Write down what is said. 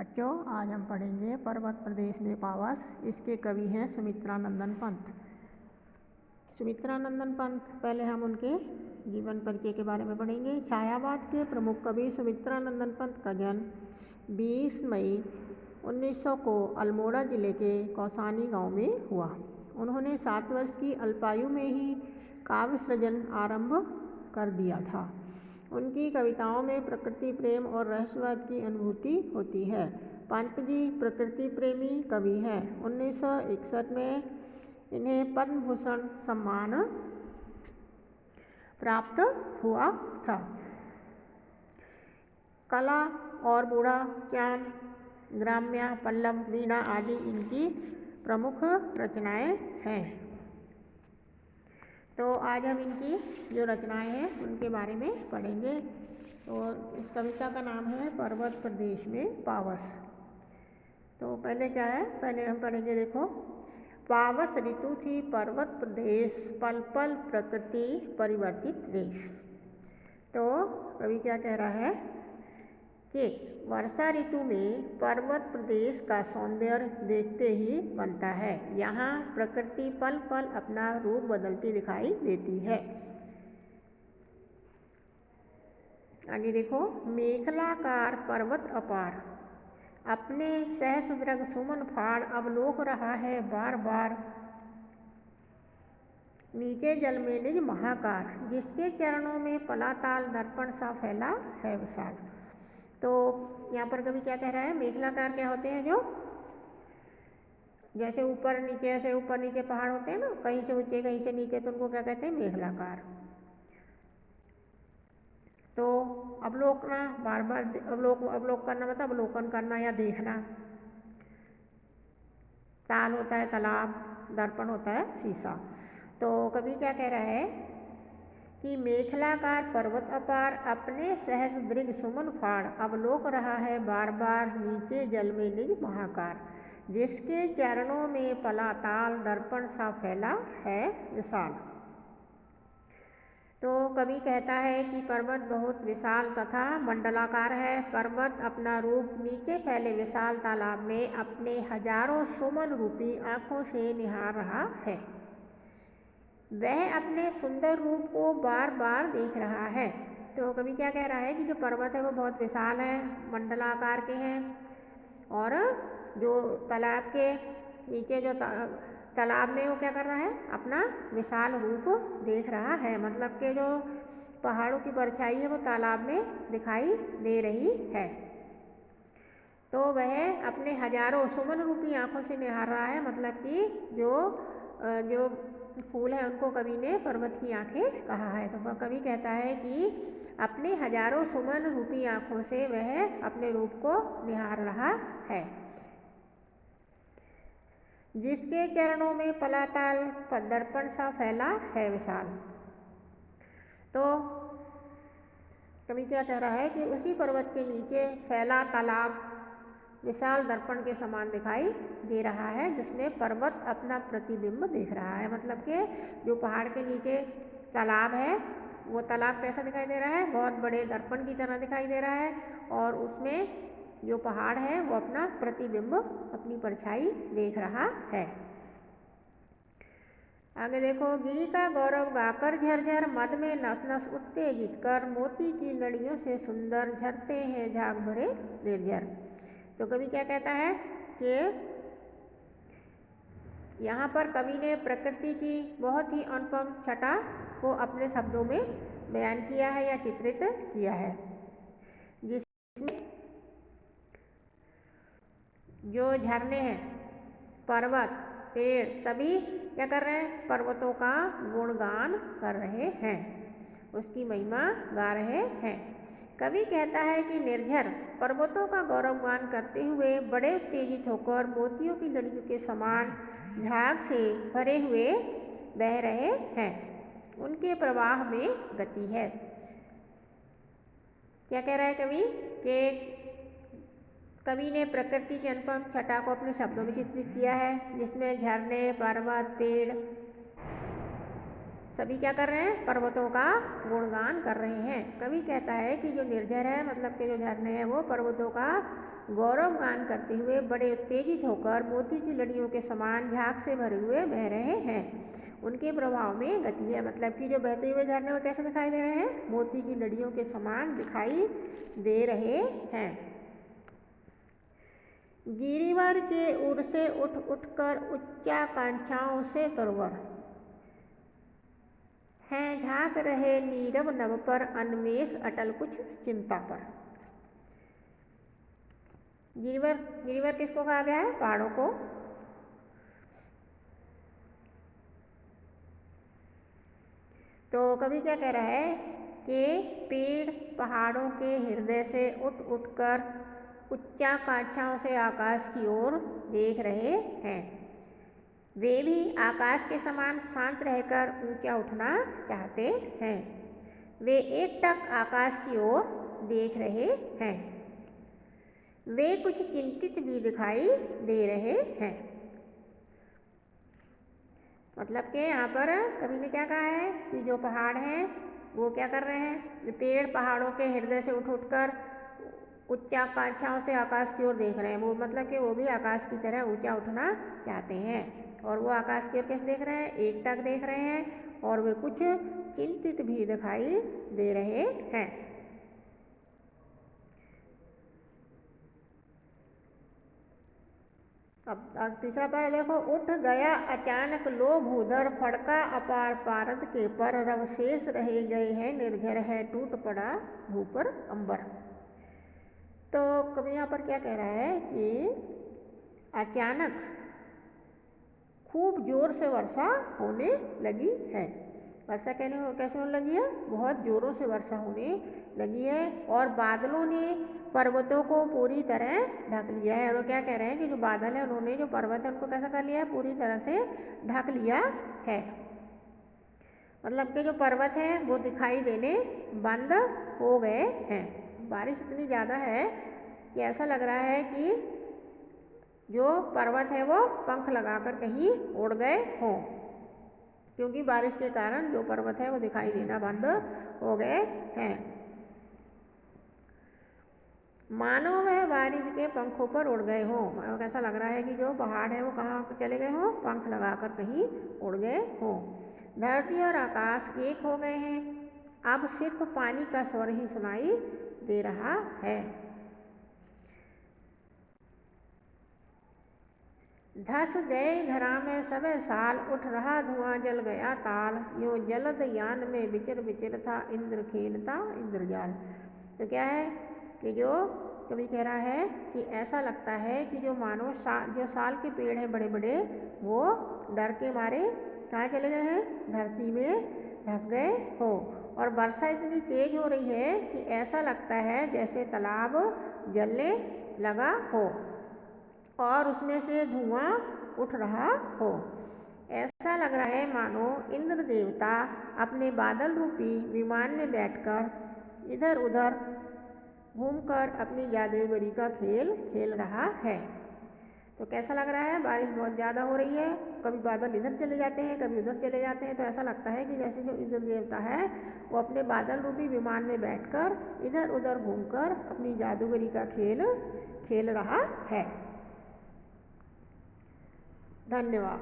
बच्चों, आज हम पढ़ेंगे पर्वत प्रदेश में पावस। इसके कवि हैं सुमित्रानंदन पंत। सुमित्रानंदन पंत, पहले हम उनके जीवन परिचय के बारे में पढ़ेंगे। छायावाद के प्रमुख कवि सुमित्रानंदन पंत का जन्म 20 मई 1900 को अल्मोड़ा जिले के कौसानी गांव में हुआ। उन्होंने 7 वर्ष की अल्पायु में ही काव्य सृजन आरंभ कर दिया था। उनकी कविताओं में प्रकृति प्रेम और रहस्यवाद की अनुभूति होती है। पंत जी प्रकृति प्रेमी कवि हैं। 1961 में इन्हें पद्म भूषण सम्मान प्राप्त हुआ था। कला और बूढ़ा चांद, ग्राम्या, पल्लव, वीणा आदि इनकी प्रमुख रचनाएं हैं। तो आज हम इनकी जो रचनाएं हैं उनके बारे में पढ़ेंगे। तो इस कविता का नाम है पर्वत प्रदेश में पावस। तो पहले क्या है, पहले हम पढ़ेंगे। देखो, पावस ऋतु थी पर्वत प्रदेश, पल पल प्रकृति परिवर्तित वेश। तो कवि क्या कह रहा है कि वर्षा ऋतु में पर्वत प्रदेश का सौंदर्य देखते ही बनता है। यहाँ प्रकृति पल पल अपना रूप बदलती दिखाई देती है। आगे देखो, मेखलाकार पर्वत अपार, अपने सहस्रदृग सुमन फाड़, अवलोक रहा है बार बार नीचे जल में निज महाकार, जिसके चरणों में पलाताल दर्पण सा फैला है विशाल। तो यहाँ पर कवि क्या कह रहा है, मेखलाकार क्या होते हैं, जो जैसे ऊपर नीचे, ऐसे ऊपर नीचे पहाड़ होते हैं ना, कहीं से ऊंचे कहीं से नीचे, तो उनको क्या कहते हैं, मेखलाकार। तो अवलोकना, बार बार अवलोक करना मतलब अवलोकन करना या देखना। ताल होता है तालाब, दर्पण होता है शीशा। तो कवि क्या कह रहा है कि मेखलाकार पर्वत अपार, अपने सहस दृग सुमन फाड़, अवलोक रहा है बार बार नीचे जल में निज महाकार, जिसके चरणों में पलाताल दर्पण सा फैला है विशाल। तो कवि कहता है कि पर्वत बहुत विशाल तथा मंडलाकार है। पर्वत अपना रूप नीचे फैले विशाल तालाब में अपने हजारों सुमन रूपी आँखों से निहार रहा है। वह अपने सुंदर रूप को बार बार देख रहा है। तो कवि क्या कह रहा है कि जो पर्वत है वो बहुत विशाल है, मंडलाकार के हैं, और जो तालाब के नीचे जो तालाब में वो क्या कर रहा है, अपना विशाल रूप देख रहा है। मतलब कि जो पहाड़ों की परछाई है वो तालाब में दिखाई दे रही है। तो वह अपने हजारों सुमन रूपी आँखों से निहार रहा है। मतलब कि जो फूल है उनको कवि ने पर्वत की आंखें कहा है। तो कवि कहता है कि अपने हजारों सुमन रूपी आंखों से वह अपने रूप को निहार रहा है, जिसके चरणों में पलाताल दर्पण सा फैला है विशाल। तो कवि क्या कह रहा है कि उसी पर्वत के नीचे फैला तालाब विशाल दर्पण के समान दिखाई दे रहा है, जिसमें पर्वत अपना प्रतिबिंब देख रहा है। मतलब कि जो पहाड़ के नीचे तालाब है वो तालाब कैसा दिखाई दे रहा है, बहुत बड़े दर्पण की तरह दिखाई दे रहा है, और उसमें जो पहाड़ है वो अपना प्रतिबिंब, अपनी परछाई देख रहा है। आगे देखो, गिरी का गौरव गाकर झरझर, मद में नस नस उत्तेजित कर, मोती की लड़ियों से सुंदर झरते हैं झाग भरे निर्झर। तो कवि क्या कहता है कि यहाँ पर कवि ने प्रकृति की बहुत ही अनुपम छटा को अपने शब्दों में बयान किया है या चित्रित किया है, जिसमें जो झरने हैं, पर्वत, पेड़ सभी क्या कर रहे हैं, पर्वतों का गुणगान कर रहे हैं, उसकी महिमा गा रहे हैं। कवि कहता है कि निर्झर पर्वतों का गौरवगान करते हुए बड़े उत्तेजित होकर मोतियों की लड़ियों के समान झाग से भरे हुए बह रहे हैं, उनके प्रवाह में गति है। क्या कह रहा है कवि कि कवि ने प्रकृति की अनुपम छटा को अपने शब्दों में चित्रित किया है, जिसमें झरने, पर्वत, पेड़ सभी क्या कर रहे हैं, पर्वतों का गुणगान कर रहे हैं। कवि कहता है कि जो निर्झर है, मतलब के जो झरने हैं, वो पर्वतों का गौरव गान करते हुए बड़े उत्तेजित होकर मोती की लड़ियों के समान झाग से भरे हुए बह रहे हैं। उनके प्रभाव में गति है, मतलब कि जो बहते हुए झरने में कैसे दिखाई दे रहे हैं, मोती की लड़ियों के समान दिखाई दे रहे हैं। गिरिवर के उर से उठ उठकर उच्चा कांछाओं से तरवर हैं, झांक रहे नीरव नभ पर अन्वेष अटल कुछ चिंता पर। गिरिवर, गिरिवर किसको कहा गया है, पहाड़ों को। तो कवि क्या कह रहा है कि पेड़ पहाड़ों के हृदय से उठ उठकर उच्चा कांछाओं से आकाश की ओर देख रहे हैं। वे भी आकाश के समान शांत रहकर ऊंचा उठना चाहते हैं। वे एकटक आकाश की ओर देख रहे हैं। वे कुछ चिंतित भी दिखाई दे रहे हैं। मतलब कि यहाँ पर कवि ने क्या कहा है कि जो पहाड़ हैं वो क्या कर रहे हैं, जो पेड़ पहाड़ों के हृदय से उठ उठकर उच्चा कांछाओं से आकाश की ओर देख रहे हैं। वो मतलब कि वो भी आकाश की तरह ऊंचा उठना चाहते हैं। और वो आकाश की ओर कैसे देख रहे हैं, एकटक देख रहे हैं, और वे कुछ चिंतित भी दिखाई दे रहे हैं। अब तीसरा पैरा देखो, उठ गया अचानक लोभ उधर, फड़का अपार पारद के पर, रव शेष रहे गए हैं निर्झर है, टूट पड़ा भू पर अंबर। तो कवि यहाँ पर क्या कह रहा है कि अचानक खूब जोर से वर्षा होने लगी है। वर्षा कैसे होने लगी है, बहुत जोरों से वर्षा होने लगी है, और बादलों ने पर्वतों को पूरी तरह ढक लिया है। और वो क्या कह रहे हैं कि जो बादल है उन्होंने जो पर्वत है उनको कैसा कर लिया है, पूरी तरह से ढक लिया है। मतलब कि जो पर्वत है वो दिखाई देने बंद हो गए हैं। बारिश इतनी ज़्यादा है कि ऐसा लग रहा है कि जो पर्वत है वो पंख लगाकर कहीं उड़ गए हों, क्योंकि बारिश के कारण जो पर्वत है वो दिखाई देना बंद हो गए हैं। मानो वह बारिश के पंखों पर उड़ गए हों। ऐसा लग रहा है कि जो पहाड़ है वो कहाँ चले गए हों, पंख लगाकर कहीं उड़ गए हों। धरती और आकाश एक हो गए हैं, अब सिर्फ पानी का स्वर ही सुनाई दे रहा है। धस गए धरा में सबे साल, उठ रहा धुआं जल गया ताल, यूं जलद यान में विचर विचर था इंद्र खेलता इंद्रजाल। तो क्या है कि जो कवि कह रहा है कि ऐसा लगता है कि जो मानो जो साल के पेड़ हैं बड़े बड़े, वो डर के मारे कहाँ चले गए हैं, धरती में धस गए हो। और वर्षा इतनी तेज हो रही है कि ऐसा लगता है जैसे तालाब जलने लगा हो और उसमें से धुआं उठ रहा हो। ऐसा लग रहा है मानो इंद्र देवता अपने बादल रूपी विमान में बैठकर इधर उधर घूमकर अपनी जादूगरी का खेल खेल रहा है। तो कैसा लग रहा है, बारिश बहुत ज़्यादा हो रही है, कभी बादल इधर चले जाते हैं कभी उधर चले जाते हैं। तो ऐसा लगता है कि जैसे जो इंद्र देवता है वो अपने बादल रूपी विमान में बैठकर इधर उधर घूमकर अपनी जादूगरी का खेल खेल रहा है। धन्यवाद।